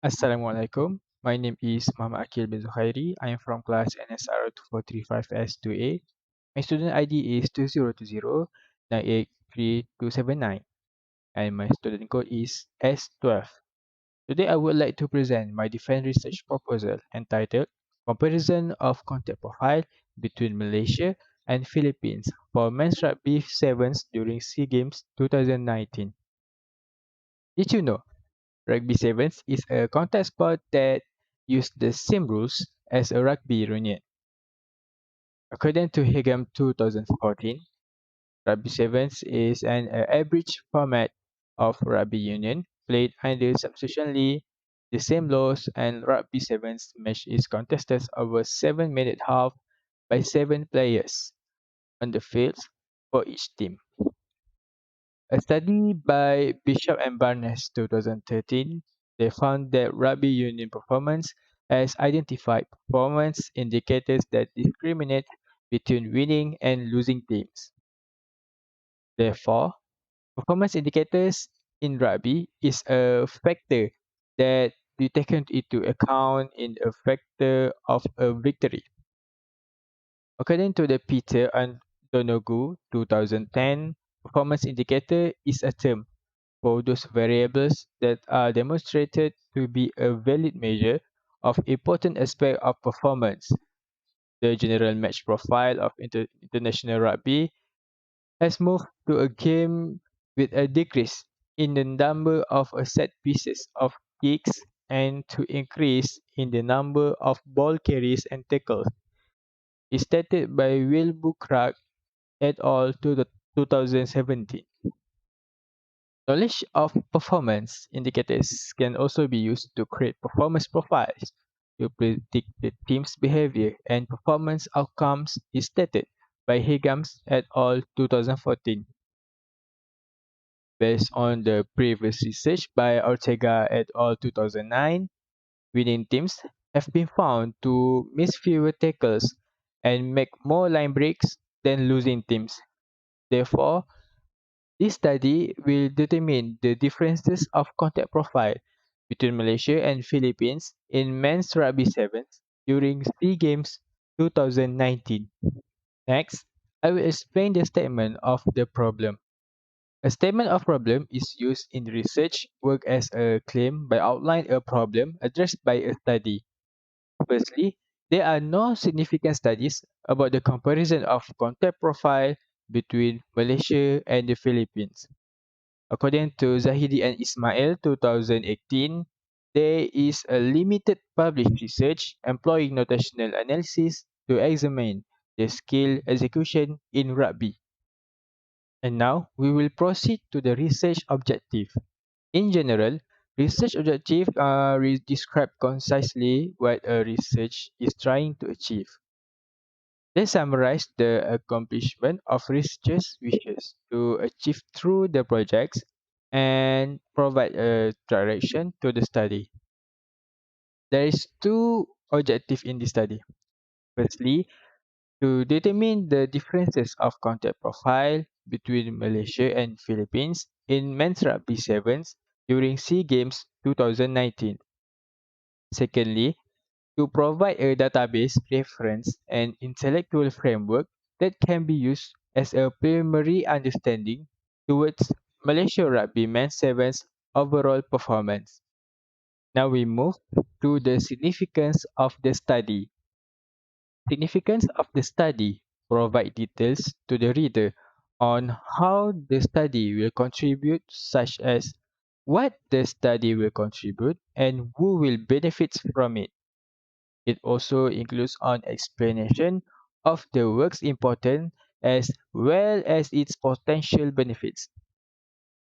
Assalamualaikum. My name is Muhammad Aqil bin Zulkhairi. I am from class NSR 2435S2A. My student ID is 2020983279 and my student code is S12. Today I would like to present my defense research proposal entitled Comparison of Contact Profile between Malaysia and Philippines for men's rugby sevens during SEA Games 2019. Did you know Rugby Sevens is a contact sport that uses the same rules as a rugby union. According to Higam 2014, Rugby Sevens is an average format of rugby union played under substantially the same laws, and Rugby Sevens match is contested over 7-minute half by 7 players on the fields for each team. A study by Bishop and Barnes 2013, they found that rugby union performance has identified performance indicators that discriminate between winning and losing teams. Therefore, performance indicators in rugby is a factor that be taken into account in a factor of a victory. According to the Peter and Donoghue 2010, performance indicator is a term for those variables that are demonstrated to be a valid measure of important aspect of performance. The general match profile of international rugby has moved to a game with a decrease in the number of set pieces of kicks and to increase in the number of ball carries and tackles. Is stated by Wilbur et al. To the 2017. Knowledge of performance indicators can also be used to create performance profiles to predict the team's behavior and performance outcomes is stated by Higgins et al. 2014. Based on the previous research by Ortega et al. 2009, winning teams have been found to miss fewer tackles and make more line breaks than losing teams. Therefore, this study will determine the differences of contact profile between Malaysia and Philippines in men's rugby sevens during SEA Games 2019. Next, I will explain the statement of the problem. A statement of problem is used in research work as a claim by outlining a problem addressed by a study. Firstly, there are no significant studies about the comparison of contact profile between Malaysia and the Philippines. According to Zahidi and Ismail 2018, there is a limited published research employing notational analysis to examine the skill execution in rugby. And now we will proceed to the research objective. In general, research objectives describe concisely what a research is trying to achieve. They summarize the accomplishment of researchers' wishes to achieve through the projects and provide a direction to the study. There is two objectives in the study. Firstly, to determine the differences of contact profile between Malaysia and Philippines in men's rugby sevens during SEA Games 2019. Secondly, to provide a database reference and intellectual framework that can be used as a primary understanding towards Malaysia Rugby Men's Sevens overall performance. Now we move to the significance of the study. Significance of the study provide details to the reader on how the study will contribute, such as what the study will contribute and who will benefit from it. It also includes an explanation of the work's importance as well as its potential benefits.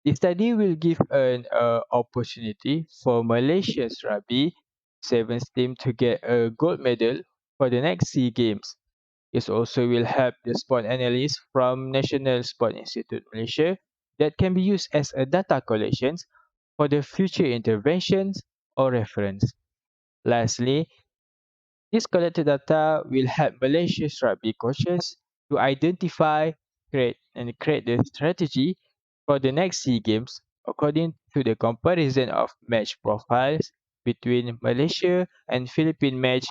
The study will give an opportunity for Malaysia's rugby sevens team to get a gold medal for the next SEA Games. It also will help the sport analysts from National Sport Institute Malaysia that can be used as a data collections for the future interventions or reference. Lastly, this collected data will help Malaysia's rugby coaches to identify, create the strategy for the next SEA Games according to the comparison of match profiles between Malaysia and Philippines match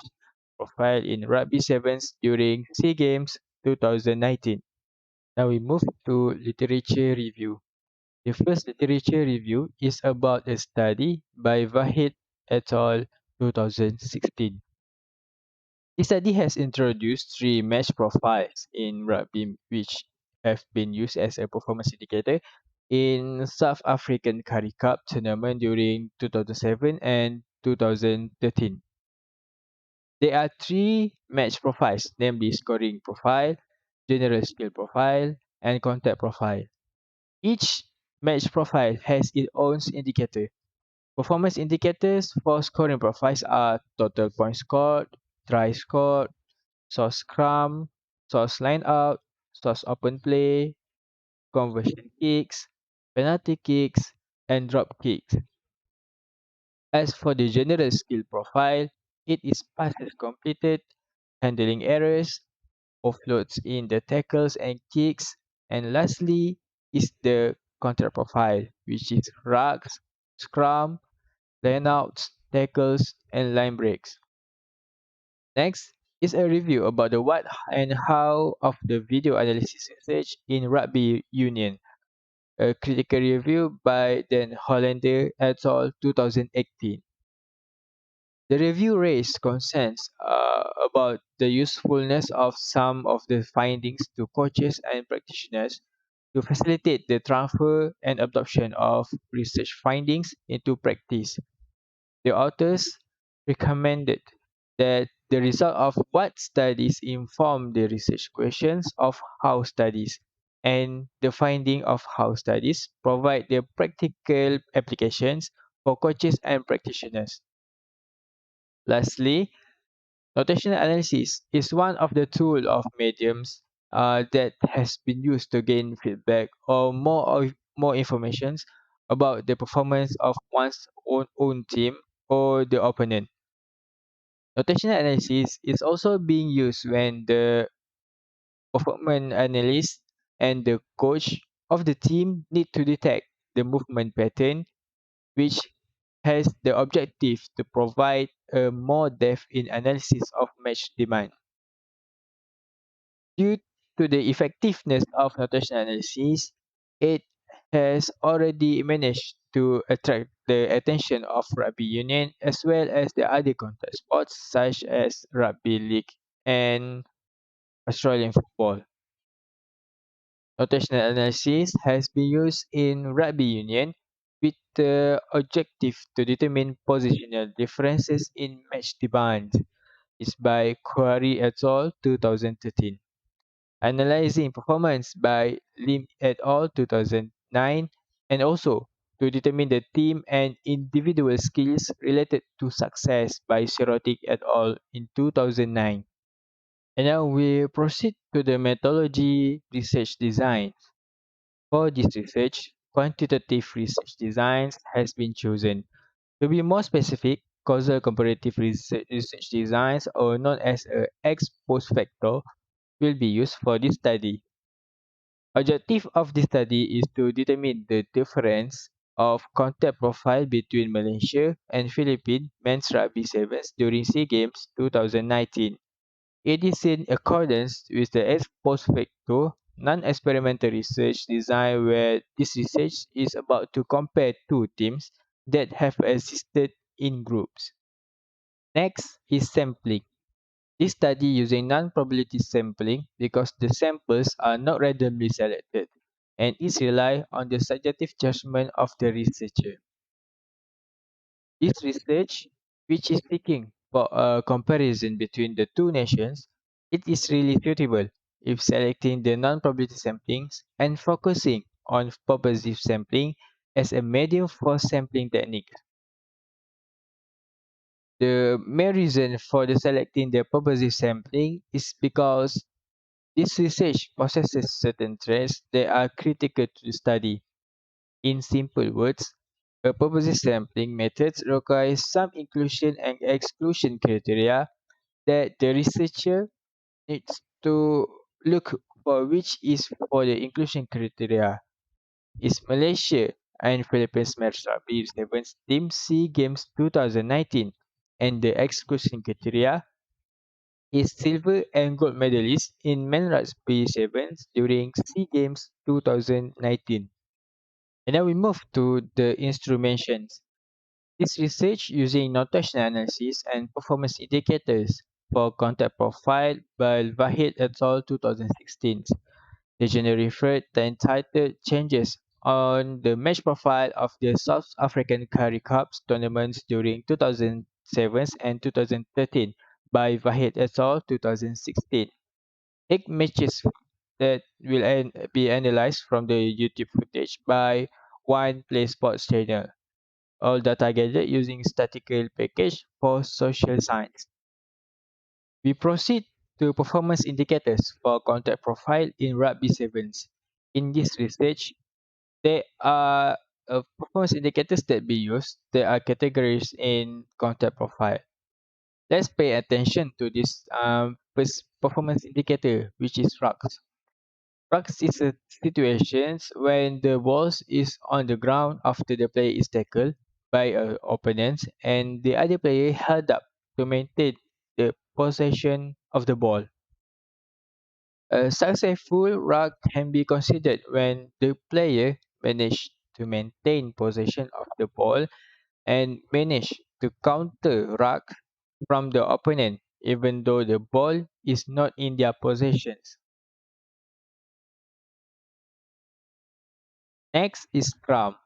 profile in Rugby Sevens during SEA Games 2019. Now we move to literature review. The first literature review is about a study by Vahid et al. 2016. The study has introduced three match profiles in rugby which have been used as a performance indicator in South African Currie Cup tournament during 2007 and 2013. There are three match profiles, namely scoring profile, general skill profile, and contact profile. Each match profile has its own indicator. Performance indicators for scoring profiles are total points scored, try scored, source scrum, source line out, source open play, conversion kicks, penalty kicks, and drop kicks. As for the general skill profile, it is passes completed, handling errors, offloads in the tackles and kicks, and lastly is the counter profile, which is rucks, scrum, lineouts, tackles, and line breaks. Next is a review about the what and how of the video analysis research in Rugby Union, a critical review by Den Hollander et al. 2018. The review raised concerns about the usefulness of some of the findings to coaches and practitioners to facilitate the transfer and adoption of research findings into practice. The authors recommended that the result of what studies inform the research questions of how studies, and the finding of how studies provide the practical applications for coaches and practitioners. Lastly, notational analysis is one of the tools of mediums that has been used to gain feedback or more information about the performance of one's own team or the opponent. Notational analysis is also being used when the performance analyst and the coach of the team need to detect the movement pattern, which has the objective to provide a more depth in analysis of match demand. Due to the effectiveness of notational analysis, it has already managed to attract the attention of rugby union as well as the other contact sports such as rugby league and Australian football. Notational analysis has been used in rugby union with the objective to determine positional differences in match demand. It's by Quarry et al. 2013. Analyzing performance by Lim et al. 2009, and also to determine the team and individual skills related to success by Sirotic et al. In 2009. And now we proceed to the methodology research design. For this research, quantitative research designs has been chosen. To be more specific, causal comparative research designs, or known as a ex post facto, will be used for this study. Objective of this study is to determine the difference of contact profile between Malaysia and Philippines men's rugby sevens during SEA Games 2019. It is in accordance with the ex post facto non-experimental research design where this research is about to compare two teams that have existed in groups. Next is sampling. This study using non-probability sampling because the samples are not randomly selected and is rely on the subjective judgment of the researcher. This research, which is seeking for a comparison between the two nations, it is really suitable if selecting the non-probability samplings and focusing on purposive sampling as a medium for sampling technique. The main reason for the selecting the purposive sampling is because this research possesses certain traits that are critical to the study. In simple words, a purposive sampling method requires some inclusion and exclusion criteria that the researcher needs to look for, which is for the inclusion criteria. Is Malaysia and Philippines Men's Rugby Sevens Team SEA Games 2019, and the exclusion criteria is silver and gold medalist in men's rugby sevens during SEA Games 2019. And now we move to the instrumentations. This research using notation analysis and performance indicators for contact profile by Vahid et al. 2016. They generally referred the entitled changes on the match profile of the South African Currie Cups tournaments during 2007 and 2013 by Vahid et al. 2016. 8 matches that will be analyzed from the YouTube footage by One Play Sports channel. All data gathered using statistical package for social science. We proceed to performance indicators for contact profile in rugby sevens. In this research, there are performance indicators that be used. There are categories in contact profile. Let's pay attention to this first performance indicator, which is rucks. Rucks is a situations when the ball is on the ground after the player is tackled by an opponent and the other player held up to maintain the possession of the ball. A successful ruck can be considered when the player managed to maintain possession of the ball and manage to counter ruck from the opponent even though the ball is not in their possessions. Next is scrum.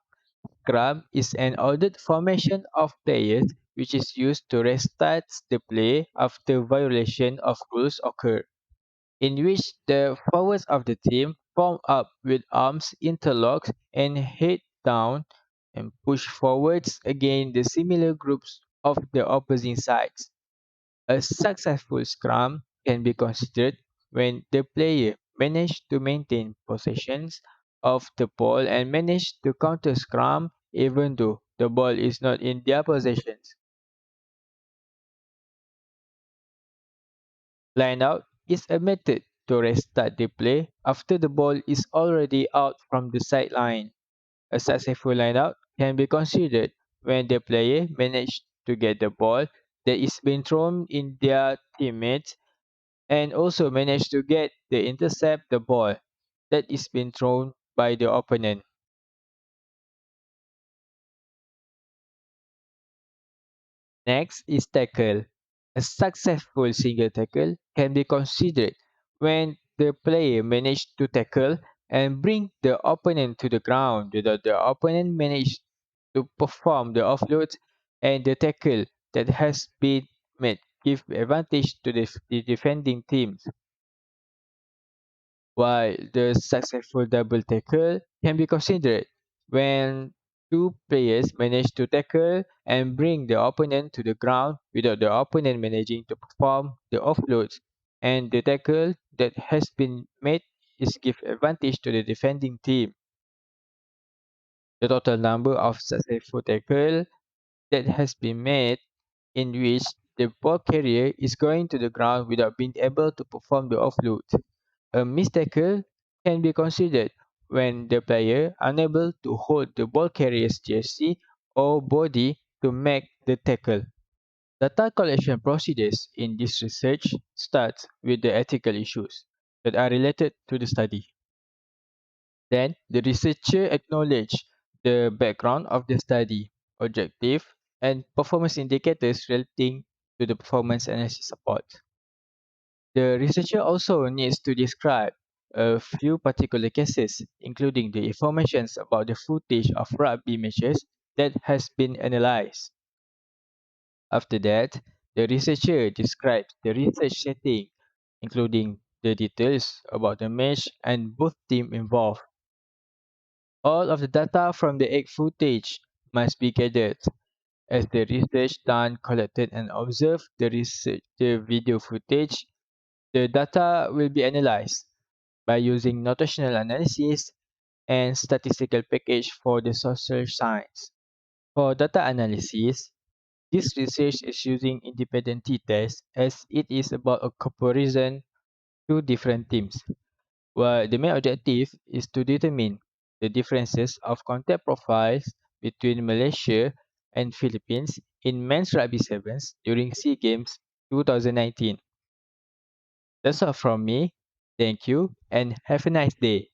Scrum is an ordered formation of players which is used to restart the play after violation of rules occur, in which the forwards of the team form up with arms interlocked and head down and push forwards against the similar groups of the opposing sides. A successful scrum can be considered when the player managed to maintain possessions of the ball and manage to counter scrum even though the ball is not in their possessions. Line out is a method to restart the play after the ball is already out from the sideline. A successful line out can be considered when the player managed to get the ball that is being thrown in their teammates and also managed to get the intercept the ball that is being thrown by the opponent. Next is tackle. A successful single tackle can be considered when the player managed to tackle and bring the opponent to the ground without the opponent managed to perform the offload and the tackle that has been made give advantage to the defending team. While the successful double tackle can be considered when two players manage to tackle and bring the opponent to the ground without the opponent managing to perform the offload, and the tackle that has been made is give advantage to the defending team. The total number of successful tackle that has been made in which the ball carrier is going to the ground without being able to perform the offload. A missed tackle can be considered when the player unable to hold the ball carrier's jersey or body to make the tackle. Data collection procedures in this research starts with the ethical issues that are related to the study. Then, the researcher acknowledged the background of the study, objective, and performance indicators relating to the performance analysis support. The researcher also needs to describe a few particular cases, including the information about the footage of rugby matches that has been analyzed. After that, the researcher describes the research setting, including the details about the match and both teams involved. All of the data from the egg footage must be gathered as the research done collected and observed the video footage. The data will be analyzed by using notational analysis and statistical package for the social science. For data analysis, this research is using independent t-tests as it is about a comparison to different teams, while the main objective is to determine the differences of contact profiles between Malaysia and Philippines in men's rugby sevens during SEA Games 2019. That's all from me. Thank you and have a nice day.